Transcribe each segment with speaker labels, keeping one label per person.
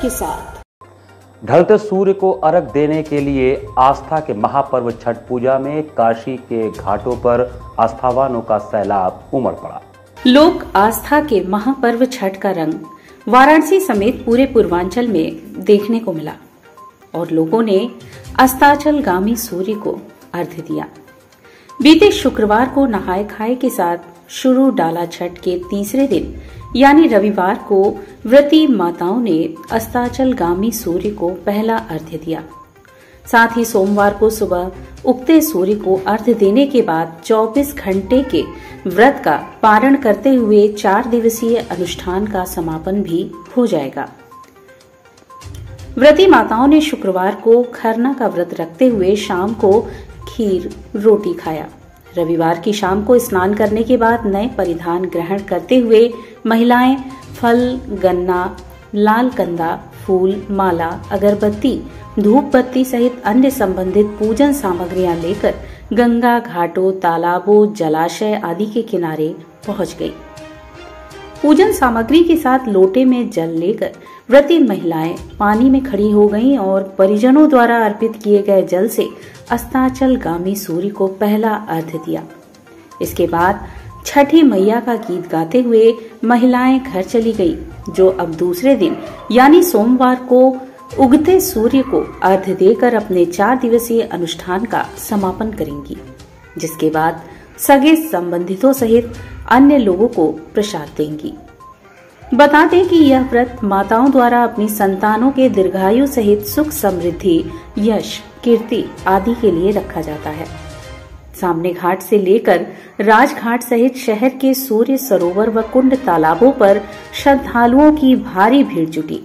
Speaker 1: के साथ।
Speaker 2: ढलते सूर्य को अर्घ देने के लिए आस्था के महापर्व छठ पूजा में काशी के घाटों पर आस्थावानों का सैलाब उमड़ पड़ा।
Speaker 1: लोक आस्था के महापर्व छठ का रंग वाराणसी समेत पूरे पूर्वांचल में देखने को मिला और लोगों ने अस्ताचलगामी सूर्य को अर्घ्य दिया। बीते शुक्रवार को नहाय खाए के साथ शुरू डाला छठ के तीसरे दिन यानी रविवार को व्रती माताओं ने अस्ताचलगामी सूर्य को पहला अर्घ्य दिया। साथ ही सोमवार को सुबह उगते सूर्य को अर्घ्य देने के बाद 24 घंटे के व्रत का पारण करते हुए 4 दिवसीय अनुष्ठान का समापन भी हो जाएगा। व्रती माताओं ने शुक्रवार को खरना का व्रत रखते हुए शाम को खीर रोटी खाया। रविवार की शाम को स्नान करने के बाद नए परिधान ग्रहण करते हुए महिलाएं फल, गन्ना, लाल कंदा, फूल, माला, अगरबत्ती, धूप बत्ती सहित अन्य संबंधित पूजन सामग्रियां लेकर गंगा घाटों, तालाबों, जलाशय आदि के किनारे पहुंच गई। पूजन सामग्री के साथ लोटे में जल लेकर व्रती महिलाएं पानी में खड़ी हो गईं और परिजनों द्वारा अर्पित किए गए जल से अस्ताचलगामी सूर्य को पहला अर्घ्य दिया। इसके बाद छठी मैया का गीत गाते हुए महिलाएं घर चली गई, जो अब दूसरे दिन यानी सोमवार को उगते सूर्य को अर्घ्य देकर अपने 4 दिवसीय अनुष्ठान का समापन करेंगी, जिसके बाद सगे संबंधितों सहित अन्य लोगों को प्रसाद देंगी। बता दें कि यह व्रत माताओं द्वारा अपनी संतानों के दीर्घायु सहित सुख, समृद्धि, यश, कीर्ति आदि के लिए रखा जाता है। सामने घाट से लेकर राजघाट सहित शहर के सूर्य सरोवर व कुंड तालाबों पर श्रद्धालुओं की भारी भीड़ जुटी।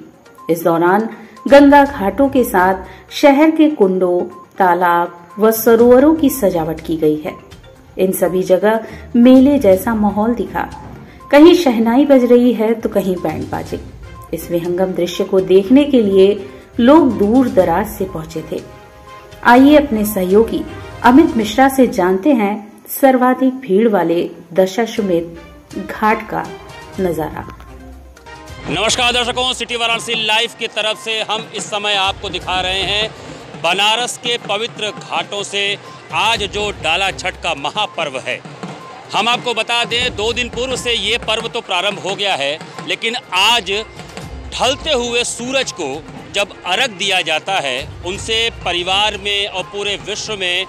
Speaker 1: इस दौरान गंगा घाटों के साथ शहर के कुंडों, तालाब व सरोवरों की सजावट की गई है। इन सभी जगह मेले जैसा माहौल दिखा। कहीं शहनाई बज रही है तो कहीं बैंड बाजे। इस विहंगम दृश्य को देखने के लिए लोग दूर दराज से पहुंचे थे। आइए अपने सहयोगी अमित मिश्रा से जानते हैं सर्वाधिक भीड़ वाले दशाश्वमेध घाट का नजारा।
Speaker 3: नमस्कार दर्शकों, सिटी वाराणसी लाइव की तरफ से हम इस समय आपको दिखा रहे हैं बनारस के पवित्र घाटों से आज जो डाला छठ का महापर्व है। हम आपको बता दें 2 दिन पूर्व से ये पर्व तो प्रारंभ हो गया है, लेकिन आज ढलते हुए सूरज को जब अर्घ दिया जाता है, उनसे परिवार में और पूरे विश्व में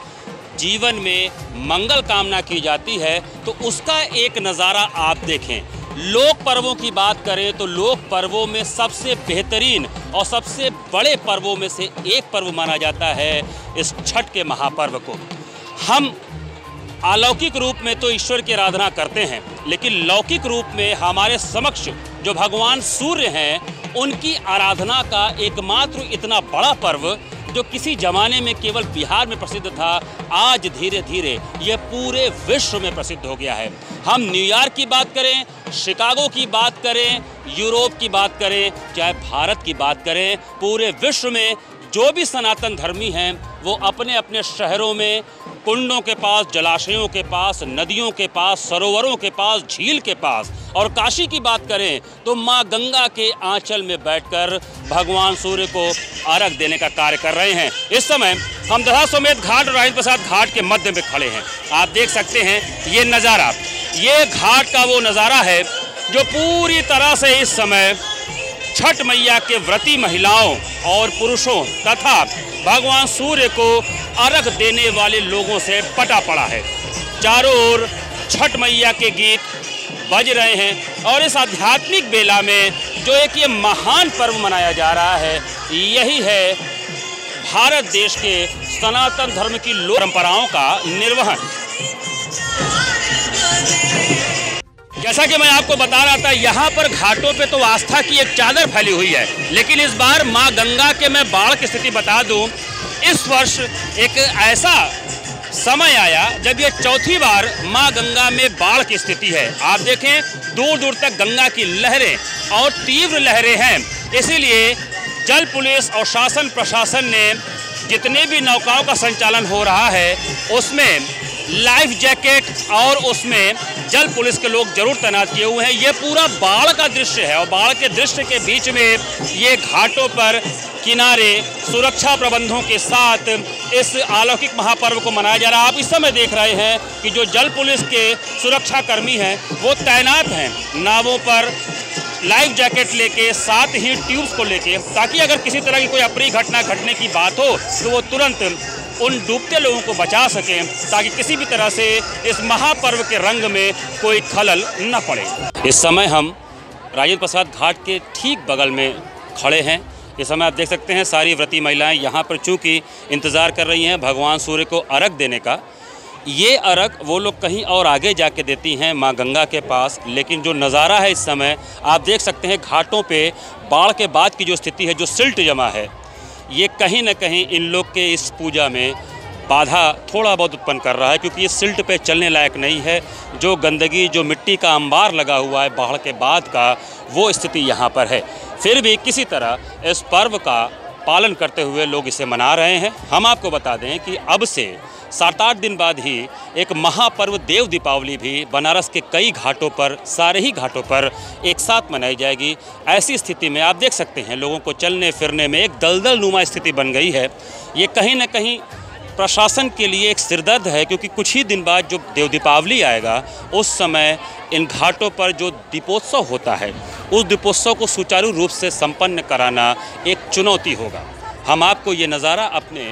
Speaker 3: जीवन में मंगल कामना की जाती है। तो उसका एक नज़ारा आप देखें। लोक पर्वों की बात करें तो लोक पर्वों में सबसे बेहतरीन और सबसे बड़े पर्वों में से एक पर्व माना जाता है इस छठ के महापर्व को। हम अलौकिक रूप में तो ईश्वर की आराधना करते हैं, लेकिन लौकिक रूप में हमारे समक्ष जो भगवान सूर्य हैं, उनकी आराधना का एकमात्र इतना बड़ा पर्व जो किसी ज़माने में केवल बिहार में प्रसिद्ध था, आज धीरे धीरे यह पूरे विश्व में प्रसिद्ध हो गया है। हम न्यूयॉर्क की बात करें, शिकागो की बात करें, यूरोप की बात करें, चाहे भारत की बात करें, पूरे विश्व में जो भी सनातन धर्मी हैं वो अपने अपने शहरों में कुंडों के पास, जलाशयों के पास, नदियों के पास, सरोवरों के पास, झील के पास, और काशी की बात करें तो माँ गंगा के आंचल में बैठकर भगवान सूर्य को अर्घ देने का कार्य कर रहे हैं। इस समय हम दशाश्वमेध घाट और राजेंद्र प्रसाद घाट के मध्य में खड़े हैं। आप देख सकते हैं ये नज़ारा, ये घाट का वो नज़ारा है जो पूरी तरह से इस समय छठ मैया के व्रती महिलाओं और पुरुषों तथा भगवान सूर्य को अर्घ देने वाले लोगों से पटा पड़ा है। चारों ओर छठ मैया के गीत बज रहे हैं और इस आध्यात्मिक बेला में जो एक ये महान पर्व मनाया जा रहा है, यही है भारत देश के सनातन धर्म की लोक परंपराओं का निर्वहन। जैसा कि मैं आपको बता रहा था, यहाँ पर घाटों पे तो आस्था की एक चादर फैली हुई है, लेकिन इस बार माँ गंगा के मैं बाढ़ की स्थिति बता दूं, इस वर्ष एक ऐसा समय आया जब ये चौथी बार माँ गंगा में बाढ़ की स्थिति है। आप देखें दूर दूर तक गंगा की लहरें और तीव्र लहरें हैं। इसीलिए जल पुलिस और शासन प्रशासन ने जितने भी नौकाओं का संचालन हो रहा है उसमें लाइफ जैकेट और उसमें जल पुलिस के लोग जरूर तैनात किए हुए हैं। ये पूरा बाढ़ का दृश्य है और बाढ़ के दृश्य के बीच में ये घाटों पर किनारे सुरक्षा प्रबंधों के साथ इस अलौकिक महापर्व को मनाया जा रहा है। आप इस समय देख रहे हैं कि जो जल पुलिस के सुरक्षा कर्मी हैं वो तैनात हैं नावों पर लाइफ जैकेट लेके, साथ ही ट्यूब्स को लेके, ताकि अगर किसी तरह की कोई अप्रिय घटना घटने की बात हो तो वो तुरंत उन डूबते लोगों को बचा सकें, ताकि किसी भी तरह से इस महापर्व के रंग में कोई खलल न पड़े। इस समय हम राजेंद्र प्रसाद घाट के ठीक बगल में खड़े हैं। इस समय आप देख सकते हैं सारी व्रती महिलाएं यहाँ पर चूँकि इंतज़ार कर रही हैं भगवान सूर्य को अर्घ देने का। ये अर्घ वो लोग कहीं और आगे जाके देती हैं माँ गंगा के पास, लेकिन जो नज़ारा है इस समय आप देख सकते हैं घाटों पे बाढ़ के बाद की जो स्थिति है, जो सिल्ट जमा है, ये कहीं न कहीं इन लोग के इस पूजा में बाधा थोड़ा बहुत उत्पन्न कर रहा है, क्योंकि ये सिल्ट पे चलने लायक नहीं है। जो गंदगी, जो मिट्टी का अंबार लगा हुआ है बाढ़ के बाद का, वो स्थिति यहाँ पर है। फिर भी किसी तरह इस पर्व का पालन करते हुए लोग इसे मना रहे हैं। हम आपको बता दें कि अब से 7-8 दिन बाद ही एक महापर्व देव दीपावली भी बनारस के कई घाटों पर, सारे ही घाटों पर एक साथ मनाई जाएगी। ऐसी स्थिति में आप देख सकते हैं लोगों को चलने फिरने में एक दलदल नुमा स्थिति बन गई है। ये कहीं न कहीं प्रशासन के लिए एक सिरदर्द है, क्योंकि कुछ ही दिन बाद जो देव दीपावली आएगा उस समय इन घाटों पर जो दीपोत्सव होता है, उस दीपोत्सव को सुचारू रूप से संपन्न कराना एक चुनौती होगा। हम आपको ये नज़ारा अपने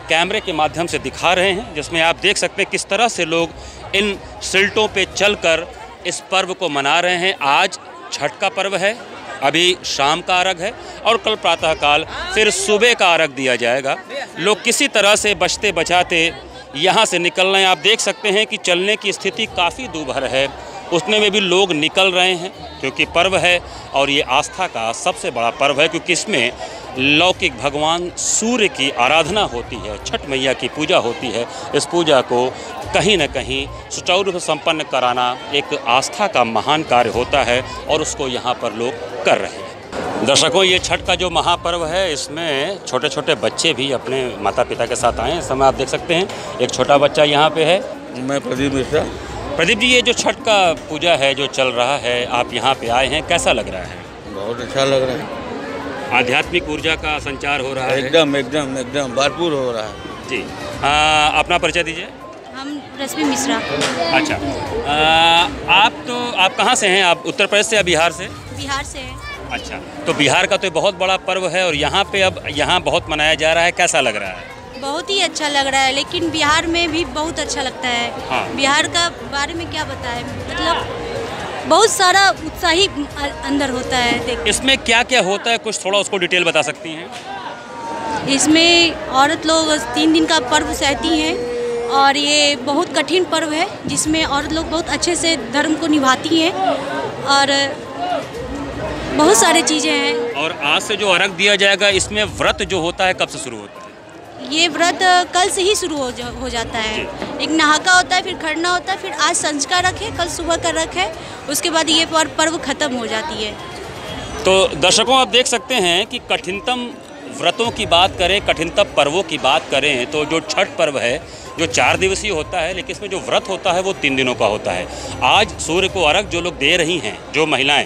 Speaker 3: कैमरे के माध्यम से दिखा रहे हैं, जिसमें आप देख सकते हैं किस तरह से लोग इन सिल्टों पे चलकर इस पर्व को मना रहे हैं। आज छठ का पर्व है, अभी शाम का अर्घ है और कल प्रातःकाल फिर सुबह का अर्घ दिया जाएगा। लोग किसी तरह से बचते बचाते यहाँ से निकल रहे हैं। आप देख सकते हैं कि चलने की स्थिति काफ़ी दूभर है, उतने में भी लोग निकल रहे हैं, क्योंकि पर्व है और ये आस्था का सबसे बड़ा पर्व है, क्योंकि इसमें लौकिक भगवान सूर्य की आराधना होती है, छठ मैया की पूजा होती है। इस पूजा को कहीं न कहीं सुचारू रूप से संपन्न कराना एक आस्था का महान कार्य होता है और उसको यहाँ पर लोग कर रहे हैं। दर्शकों, ये छठ का जो महापर्व है इसमें छोटे छोटे बच्चे भी अपने माता पिता के साथ आए हैं। इस समय आप देख सकते हैं एक छोटा बच्चा यहाँ पे है।
Speaker 4: मैं प्रदीप मिश्रा।
Speaker 3: प्रदीप जी, ये जो छठ का पूजा है जो चल रहा है, आप यहाँ पे आए हैं, कैसा लग रहा है?
Speaker 4: बहुत अच्छा लग रहा है।
Speaker 3: आध्यात्मिक ऊर्जा का संचार हो रहा है।
Speaker 4: एकदम एकदम एकदम भरपूर हो रहा है
Speaker 3: जी। अपना परिचय दीजिए।
Speaker 5: हम रश्मि मिश्रा।
Speaker 3: अच्छा, आप कहाँ से हैं? आप उत्तर प्रदेश से या बिहार से?
Speaker 5: बिहार से हैं।
Speaker 3: अच्छा, तो बिहार का तो बहुत बड़ा पर्व है और यहाँ पे अब यहाँ बहुत मनाया जा रहा है, कैसा लग रहा है?
Speaker 5: बहुत ही अच्छा लग रहा है, लेकिन बिहार में भी बहुत अच्छा लगता है।
Speaker 3: हाँ।
Speaker 5: बिहार का बारे में क्या बताएं, मतलब बहुत सारा उत्साही अंदर होता है। देख,
Speaker 3: इसमें क्या क्या होता है, कुछ थोड़ा उसको डिटेल बता सकती हैं?
Speaker 5: इसमें औरत लोग 3 दिन का पर्व सहती हैं और ये बहुत कठिन पर्व है, जिसमें औरत लोग बहुत अच्छे से धर्म को निभाती हैं और बहुत सारी चीज़ें हैं।
Speaker 3: और आज से जो अर्घ दिया जाएगा, इसमें व्रत जो होता है कब से शुरू होता है?
Speaker 5: ये व्रत कल से ही शुरू हो जाता है। एक नहाका होता है, फिर खरना होता है, फिर आज संज का रख है, कल सुबह का रख है, उसके बाद ये पर्व खत्म हो जाती है।
Speaker 3: तो दर्शकों, आप देख सकते हैं कि कठिनतम व्रतों की बात करें, कठिनतम पर्वों की बात करें तो जो छठ पर्व है जो 4 दिवसीय होता है, लेकिन इसमें जो व्रत होता है वो 3 दिनों का होता है। आज सूर्य को अर्घ जो लोग दे रही हैं, जो महिलाएं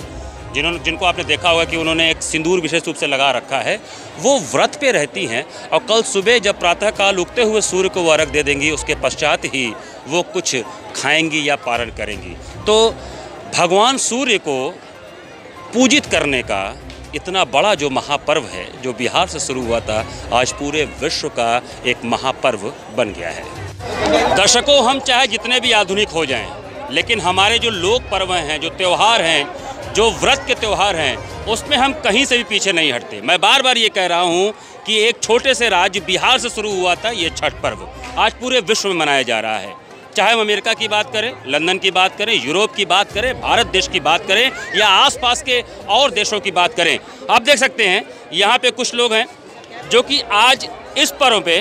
Speaker 3: जिनको आपने देखा होगा कि उन्होंने एक सिंदूर विशेष रूप से लगा रखा है, वो व्रत पे रहती हैं और कल सुबह जब प्रातःकाल उगते हुए सूर्य को वो अर्घ दे देंगी, उसके पश्चात ही वो कुछ खाएंगी या पारण करेंगी। तो भगवान सूर्य को पूजित करने का इतना बड़ा जो महापर्व है, जो बिहार से शुरू हुआ था, आज पूरे विश्व का एक महापर्व बन गया है। दर्शकों, हम चाहे जितने भी आधुनिक हो जाएं, लेकिन हमारे जो लोक पर्व हैं, जो त्यौहार हैं, जो व्रत के त्यौहार हैं, उसमें हम कहीं से भी पीछे नहीं हटते। मैं बार बार ये कह रहा हूँ कि एक छोटे से राज्य बिहार से शुरू हुआ था ये छठ पर्व, आज पूरे विश्व में मनाया जा रहा है। चाहे हम अमेरिका की बात करें, लंदन की बात करें, यूरोप की बात करें, भारत देश की बात करें या आसपास के और देशों की बात करें, आप देख सकते हैं यहाँ पे कुछ लोग हैं जो कि आज इस पर्व पे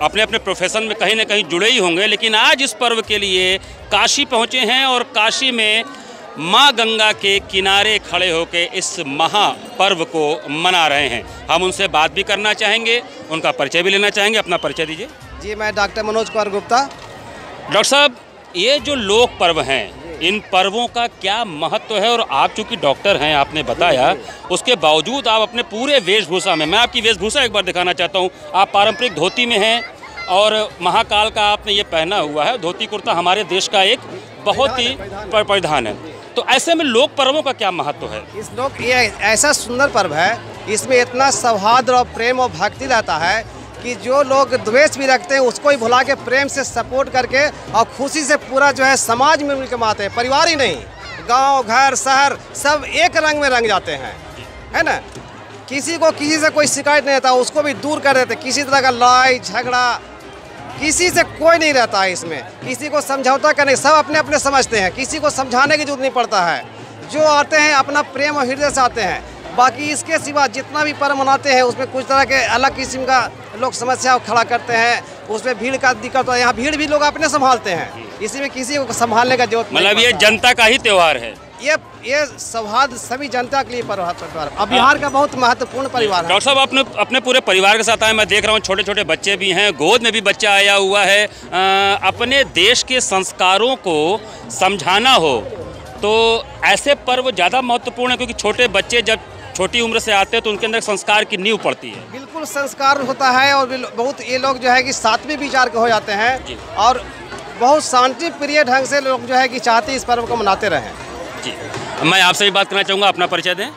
Speaker 3: अपने अपने प्रोफेशन में कहीं ना कहीं जुड़े ही होंगे, लेकिन आज इस पर्व के लिए काशी पहुँचे हैं और काशी में माँ गंगा के किनारे खड़े होकर इस महापर्व को मना रहे हैं। हम उनसे बात भी करना चाहेंगे, उनका परिचय भी लेना चाहेंगे। अपना परिचय दीजिए।
Speaker 6: जी, मैं डॉक्टर मनोज कुमार गुप्ता,
Speaker 3: डॉक्टर साहब, ये जो लोक पर्व हैं, इन पर्वों का क्या महत्व है? और आप चूँकि डॉक्टर हैं, आपने बताया, उसके बावजूद आप अपने पूरे वेशभूषा में, मैं आपकी वेशभूषा एक बार दिखाना चाहता हूँ, आप पारंपरिक धोती में हैं और महाकाल का आपने ये पहना हुआ है। धोती कुर्ता हमारे देश का एक बहुत ही परिधान है। तो ऐसे में लोक पर्वों का क्या महत्व है?
Speaker 6: ये ऐसा सुंदर पर्व है, इसमें इतना सौहार्द और प्रेम और भक्ति रहता है कि जो लोग द्वेष भी रखते हैं उसको ही भुला के प्रेम से सपोर्ट करके और खुशी से पूरा जो है समाज में मिलकर मनाते हैं। परिवार ही नहीं, गांव घर शहर सब एक रंग में रंग जाते हैं, है ना। किसी को किसी से कोई शिकायत नहीं रहता, उसको भी दूर कर देते। किसी तरह का लड़ाई झगड़ा किसी से कोई नहीं रहता है इसमें, किसी को समझौता करने, सब अपने अपने समझते हैं, किसी को समझाने की जरूरत नहीं पड़ता है। जो आते हैं अपना प्रेम और हृदय से आते हैं। बाकी इसके सिवा जितना भी पर्व मनाते हैं उसमें कुछ तरह के अलग किस्म का लोग समस्या खड़ा करते हैं, उसमें भीड़ का दिक्कत होता है। यहाँ भीड़ भी लोग अपने संभालते हैं, इसी में किसी को संभालने का जरूरत नहीं।
Speaker 3: मतलब ये जनता का ही त्यौहार है,
Speaker 6: ये सौहार्द सभी जनता के लिए पर्व है। अब बिहार का बहुत महत्वपूर्ण परिवार है।
Speaker 3: डॉक्टर साहब, आपने अपने पूरे परिवार के साथ आए, मैं देख रहा हूँ छोटे छोटे बच्चे भी हैं, गोद में भी बच्चा आया हुआ है। अपने देश के संस्कारों को समझाना हो तो ऐसे पर्व ज़्यादा महत्वपूर्ण है, क्योंकि छोटे बच्चे जब छोटी उम्र से आते हैं तो उनके अंदर संस्कार की नींव पड़ती है।
Speaker 6: बिल्कुल संस्कार होता है और बहुत ये लोग जो है कि सात्विक विचार के हो जाते हैं और बहुत शांति प्रिय ढंग से लोग जो है कि चाहते इस पर्व को मनाते रहें।
Speaker 3: जी, मैं आपसे भी बात करना चाहूँगा, अपना परिचय दें।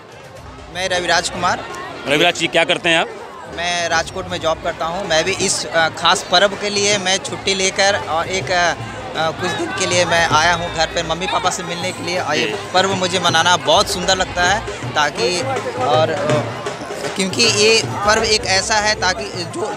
Speaker 7: मैं रविराज कुमार।
Speaker 3: रविराज जी, क्या करते हैं आप?
Speaker 7: मैं राजकोट में जॉब करता हूँ। मैं भी इस खास पर्व के लिए मैं छुट्टी लेकर और एक कुछ दिन के लिए मैं आया हूँ घर पर मम्मी पापा से मिलने के लिए। और ये पर्व मुझे मनाना बहुत सुंदर लगता है, ताकि और क्योंकि ये पर्व एक ऐसा है ताकि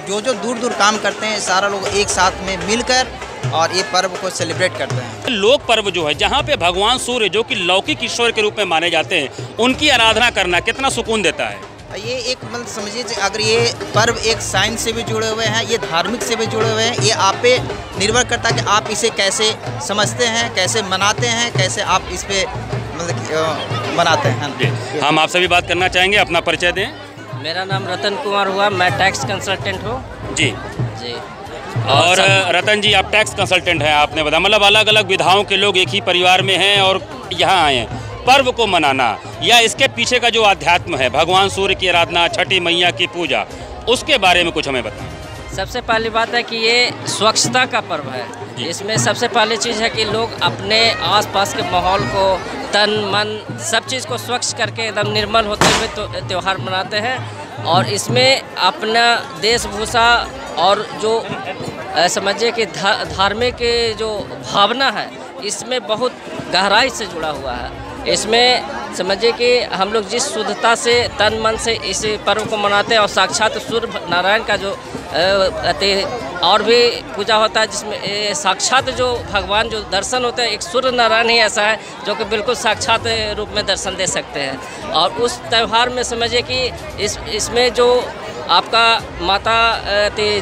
Speaker 7: जो दूर दूर काम करते हैं सारा लोग एक साथ में मिलकर और ये पर्व को सेलिब्रेट करते हैं।
Speaker 3: लोक पर्व जो है, जहाँ पे भगवान सूर्य जो कि लौकिक ईश्वर के रूप में माने जाते हैं, उनकी आराधना करना कितना सुकून देता है।
Speaker 7: ये एक मतलब समझिए, अगर ये पर्व एक साइंस से भी जुड़े हुए हैं, ये धार्मिक से भी जुड़े हुए हैं, ये आप पे निर्भर करता है कि आप इसे कैसे समझते हैं, कैसे मनाते हैं, कैसे आप इस पे मतलब मनाते हैं।
Speaker 3: हम आपसे भी बात करना चाहेंगे, अपना परिचय दें।
Speaker 8: मेरा नाम रतन कुमार हुआ, मैं टैक्स कंसल्टेंट हूँ।
Speaker 3: जी
Speaker 8: जी।
Speaker 3: और रतन जी, आप टैक्स कंसल्टेंट हैं, आपने बताया, मतलब अलग अलग विधाओं के लोग एक ही परिवार में हैं और यहाँ आए हैं। पर्व को मनाना या इसके पीछे का जो अध्यात्म है, भगवान सूर्य की आराधना, छठी मैया की पूजा, उसके बारे में कुछ हमें बताएं।
Speaker 8: सबसे पहली बात है कि ये स्वच्छता का पर्व है। इसमें सबसे पहली चीज़ है कि लोग अपने आसपास के माहौल को, तन मन सब चीज़ को स्वच्छ करके एकदम निर्मल होते हुए तो त्यौहार मनाते हैं। और इसमें अपना वेशभूषा और जो समझिए कि धार्मिक जो भावना है, इसमें बहुत गहराई से जुड़ा हुआ है। इसमें समझिए कि हम लोग जिस शुद्धता से तन मन से इस पर्व को मनाते हैं और साक्षात सूर्य नारायण का जो और भी पूजा होता है, जिसमें साक्षात जो भगवान जो दर्शन होते हैं, एक सूर्य नारायण ही ऐसा है जो कि बिल्कुल साक्षात रूप में दर्शन दे सकते हैं। और उस त्यौहार में समझिए कि इसमें जो आपका माता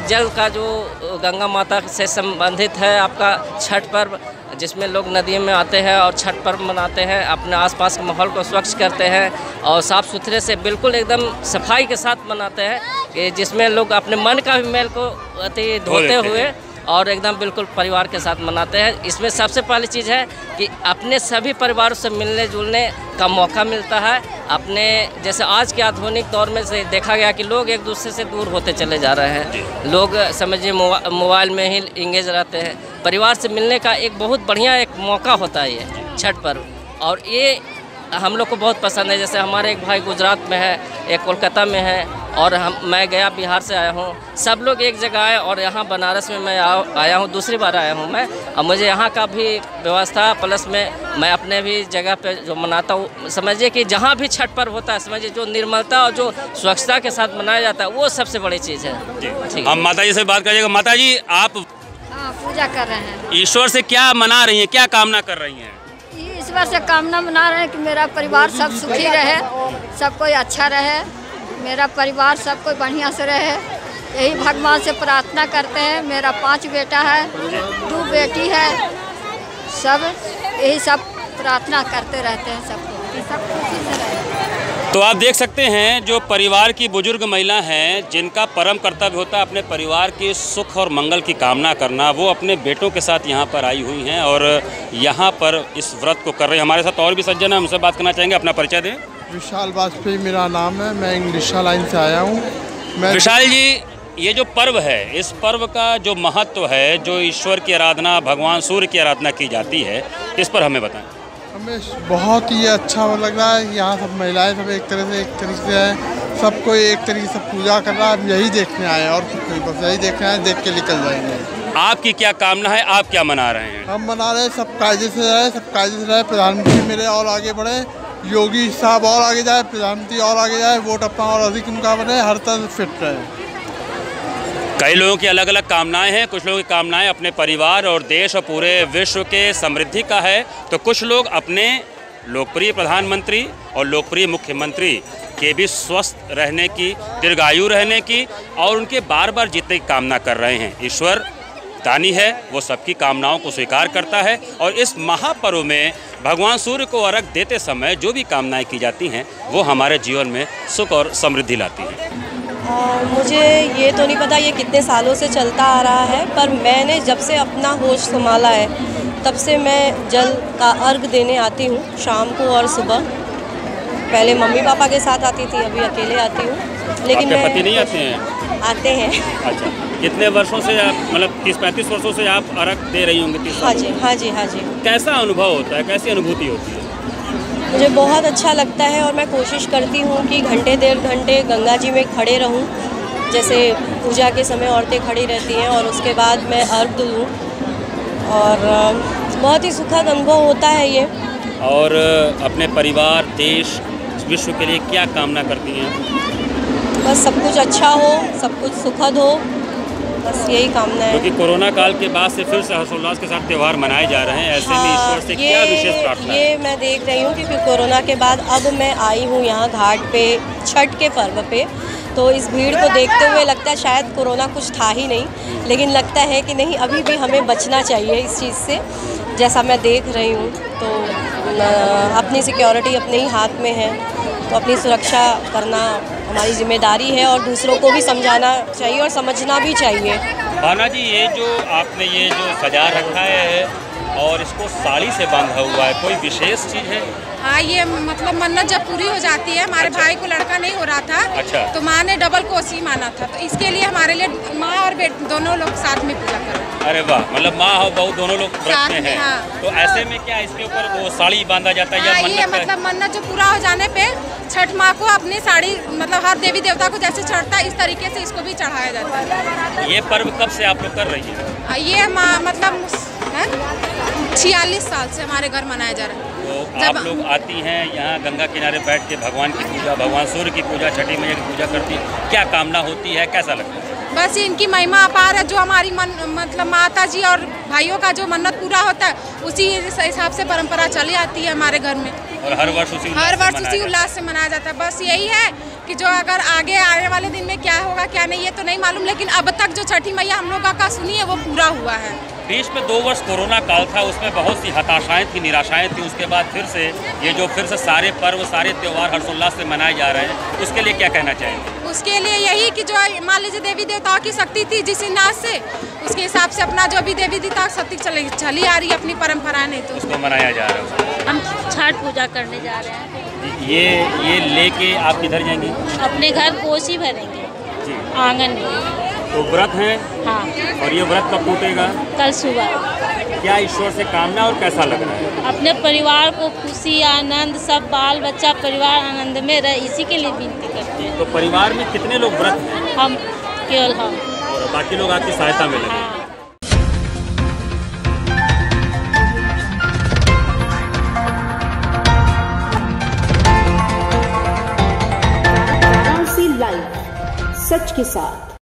Speaker 8: जल का जो गंगा माता से संबंधित है आपका छठ पर्व, जिसमें लोग नदियों में आते हैं और छठ पर्व मनाते हैं, अपने आसपास के माहौल को स्वच्छ करते हैं और साफ़ सुथरे से बिल्कुल एकदम सफाई के साथ मनाते हैं, कि जिसमें लोग अपने मन का भी मैल को धोते हुए और एकदम बिल्कुल परिवार के साथ मनाते हैं। इसमें सबसे पहली चीज़ है कि अपने सभी परिवारों से मिलने जुलने का मौका मिलता है। अपने जैसे आज के आधुनिक दौर में से देखा गया कि लोग एक दूसरे से दूर होते चले जा रहे हैं। लोग समझिए मोबाइल में ही इंगेज रहते हैं। परिवार से मिलने का एक बहुत बढ़िया एक मौका होता है ये छठ पर्व, और ये हम लोग को बहुत पसंद है। जैसे हमारे एक भाई गुजरात में है, एक कोलकाता में है, और मैं गया बिहार से आया हूँ। सब लोग एक जगह आए और यहाँ बनारस में मैं आया हूँ, दूसरी बार आया हूँ मैं। और मुझे यहाँ का भी व्यवस्था प्लस में मैं अपने भी जगह पे जो मनाता हूँ, समझिए कि जहाँ भी छठ पर्व होता है, समझिए जो निर्मलता और जो स्वच्छता के साथ मनाया जाता है, वो सबसे बड़ी चीज़ है। ठीक है,
Speaker 3: हम माता जी से बात करिएगा। माता जी, आप
Speaker 9: पूजा कर रहे हैं,
Speaker 3: ईश्वर से क्या मना रही हैं, क्या कामना कर रही हैं?
Speaker 9: ईश्वर से कामना मना रहे हैं कि मेरा परिवार सब सुखी रहे, सब कोई अच्छा रहे, मेरा परिवार सब कोई बढ़िया से रहे, यही भगवान से प्रार्थना करते हैं। मेरा 5 बेटा है, 2 बेटी है, सब यही सब प्रार्थना करते रहते हैं सबको कि सब खुशी से रहे।
Speaker 3: तो आप देख सकते हैं जो परिवार की बुजुर्ग महिला हैं, जिनका परम कर्तव्य होता है अपने परिवार के सुख और मंगल की कामना करना, वो अपने बेटों के साथ यहाँ पर आई हुई हैं और यहाँ पर इस व्रत को कर रहे हैं। हमारे साथ और भी सज्जन हैं, हमसे बात करना चाहेंगे। अपना परिचय दें।
Speaker 10: विशाल वाजपेयी मेरा नाम है, मैं इंग्लिशा लाइन से आया हूँ।
Speaker 3: विशाल जी, ये जो पर्व है, इस पर्व का जो महत्व है, जो ईश्वर की आराधना, भगवान सूर्य की आराधना की जाती है, इस पर हमें बताएं।
Speaker 10: हमें बहुत ही अच्छा लग रहा है। यहाँ सब महिलाएं सब एक तरीके से है, सबको एक तरीके से पूजा कर रहा है। हम यही देखने आए और कुछ नहीं, बस यही देखने आए, देख के निकल जाएंगे।
Speaker 3: आपकी क्या कामना है, आप क्या मना रहे हैं?
Speaker 10: हम मना रहे हैं सब कायदे से रहे, सब कायदे से रहे। प्रधानमंत्री मेरे और आगे बढ़े, योगी साहब और आगे जाए, प्रधानमंत्री और आगे जाए, वोट अपना और अधिक उनका बने, हर तरह से फिट रहे।
Speaker 3: कई लोगों की अलग अलग कामनाएं हैं। कुछ लोगों की कामनाएं अपने परिवार और देश और पूरे विश्व के समृद्धि का है, तो कुछ लोग अपने लोकप्रिय प्रधानमंत्री और लोकप्रिय मुख्यमंत्री के भी स्वस्थ रहने की, दीर्घायु रहने की और उनके बार बार जीतने की कामना कर रहे हैं। ईश्वर दानी है, वो सबकी कामनाओं को स्वीकार करता है और इस महापर्व में भगवान सूर्य को अर्घ देते समय जो भी कामनाएं की जाती हैं, वो हमारे जीवन में सुख और समृद्धि लाती हैं।
Speaker 11: मुझे ये तो नहीं पता ये कितने सालों से चलता आ रहा है, पर मैंने जब से अपना होश संभाला है तब से मैं जल का अर्घ देने आती हूँ, शाम को और सुबह। पहले मम्मी पापा के साथ आती थी, अभी अकेले आती हूँ। लेकिन
Speaker 3: आपके पति नहीं आते हैं?
Speaker 11: आते हैं।
Speaker 3: अच्छा, कितने वर्षों से आप, मतलब 30-35 वर्षों से आप अर्घ दे रही होंगी? 30
Speaker 11: हाँ जी, हाँ जी, हाँ जी।
Speaker 3: कैसा अनुभव होता है, कैसी अनुभूति होती है?
Speaker 11: मुझे बहुत अच्छा लगता है और मैं कोशिश करती हूँ कि घंटे 1.5 घंटे गंगा जी में खड़े रहूँ। जैसे पूजा के समय औरतें खड़ी रहती हैं और उसके बाद मैं अर्घ दूँ और बहुत ही सुखद अनुभव होता है ये।
Speaker 3: और अपने परिवार, देश, विश्व के लिए क्या कामना करती हैं?
Speaker 11: बस सब कुछ अच्छा हो, सब कुछ सुखद हो, बस यही कामना है।
Speaker 3: क्योंकि कोरोना काल के बाद से फिर से हर्षोल्लास के साथ त्यौहार मनाए जा रहे हैं, ऐसे में ईश्वर से क्या विशेष प्रार्थना है?
Speaker 11: ये मैं देख रही हूँ क्योंकि कोरोना के बाद अब मैं आई हूँ यहाँ घाट पे छठ के पर्व पे, तो इस भीड़ को देखते हुए लगता है शायद कोरोना कुछ था ही नहीं, लेकिन लगता है कि नहीं, अभी भी हमें बचना चाहिए इस चीज़ से। जैसा मैं देख रही हूँ तो अपनी सिक्योरिटी अपने ही हाथ में है, तो अपनी सुरक्षा करना हमारी जिम्मेदारी है और दूसरों को भी समझाना चाहिए और समझना भी चाहिए।
Speaker 3: भावना जी, ये जो आपने ये जो सजा रखा है और इसको साड़ी से बांधा हुआ है, कोई विशेष चीज़ है?
Speaker 12: हाँ, ये मतलब मन्नत जब पूरी हो जाती है, हमारे भाई को लड़का नहीं हो रहा था।
Speaker 3: अच्छा।
Speaker 12: तो माँ ने डबल कोसी माना था, तो इसके लिए हमारे लिए माँ और बेट दोनों लोग साथ में पूजा करो।
Speaker 3: अरे वाह, मतलब माँ और बहू दोनों लोग व्रत में हैं।
Speaker 12: हाँ।
Speaker 3: तो ऐसे में क्या इसके ऊपर वो साड़ी बांधा जाता है?
Speaker 12: हाँ, ये मतलब मन्नत जो पूरा हो जाने पे छठ माँ को अपनी साड़ी, मतलब हर देवी देवता को जैसे चढ़ता है इस तरीके से इसको भी चढ़ाया जाता है।
Speaker 3: ये पर्व कब से आप लोग कर रही है?
Speaker 12: ये मतलब 46 साल से हमारे घर मनाया जा रहा है।
Speaker 3: तो आप लोग आती हैं यहाँ गंगा किनारे बैठ के भगवान की पूजा, भगवान सूर्य की पूजा, छठी मैया की पूजा करती हैं, क्या कामना होती है, कैसा लगता है?
Speaker 12: बस इनकी महिमा अपार है, जो हमारी मतलब माता जी और भाइयों का जो मन्नत पूरा होता है उसी हिसाब से परंपरा चली आती है हमारे घर में,
Speaker 3: और हर वर्ष उसी
Speaker 12: उल्लास से मनाया जाता है। बस यही है कि जो अगर आगे आने वाले दिन में क्या होगा क्या नहीं ये तो नहीं मालूम, लेकिन अब तक जो छठी मैया हम लोगों का सुनी है वो पूरा हुआ है।
Speaker 3: बीच में 2 वर्ष कोरोना काल था, उसमें बहुत सी हताशाएं थी, निराशाएं थी। उसके बाद फिर से सारे पर्व, सारे त्यौहार हर्षोल्लास से मनाए जा रहे हैं, उसके लिए क्या कहना चाहेंगे?
Speaker 12: उसके लिए यही कि जो मान लीजिए देवी देवताओं की शक्ति थी जिस अंदाज से, उसके हिसाब से अपना जो भी देवी देवता शक्ति चली आ रही है अपनी परंपरा नहीं, तो उसको
Speaker 3: मनाया जा रहा है।
Speaker 13: हम छठ पूजा करने जा रहे हैं।
Speaker 3: ये लेके आप किधर जाएंगी?
Speaker 13: अपने घर कोसी भरेंगे जी, आंगन में।
Speaker 3: तो व्रत है?
Speaker 13: हाँ।
Speaker 3: और ये व्रत कब टूटेगा?
Speaker 13: कल सुबह।
Speaker 3: क्या ईश्वर से कामना और कैसा लग रहा है?
Speaker 13: अपने परिवार को खुशी, आनंद, सब बाल बच्चा परिवार आनंद में रहे, इसी के लिए विनती करते हैं।
Speaker 3: तो परिवार में कितने लोग व्रत हैं?
Speaker 13: हम, केवल हम,
Speaker 3: और बाकी लोग आपकी सहायता में लगे।
Speaker 13: हाँ।
Speaker 1: सच के साथ।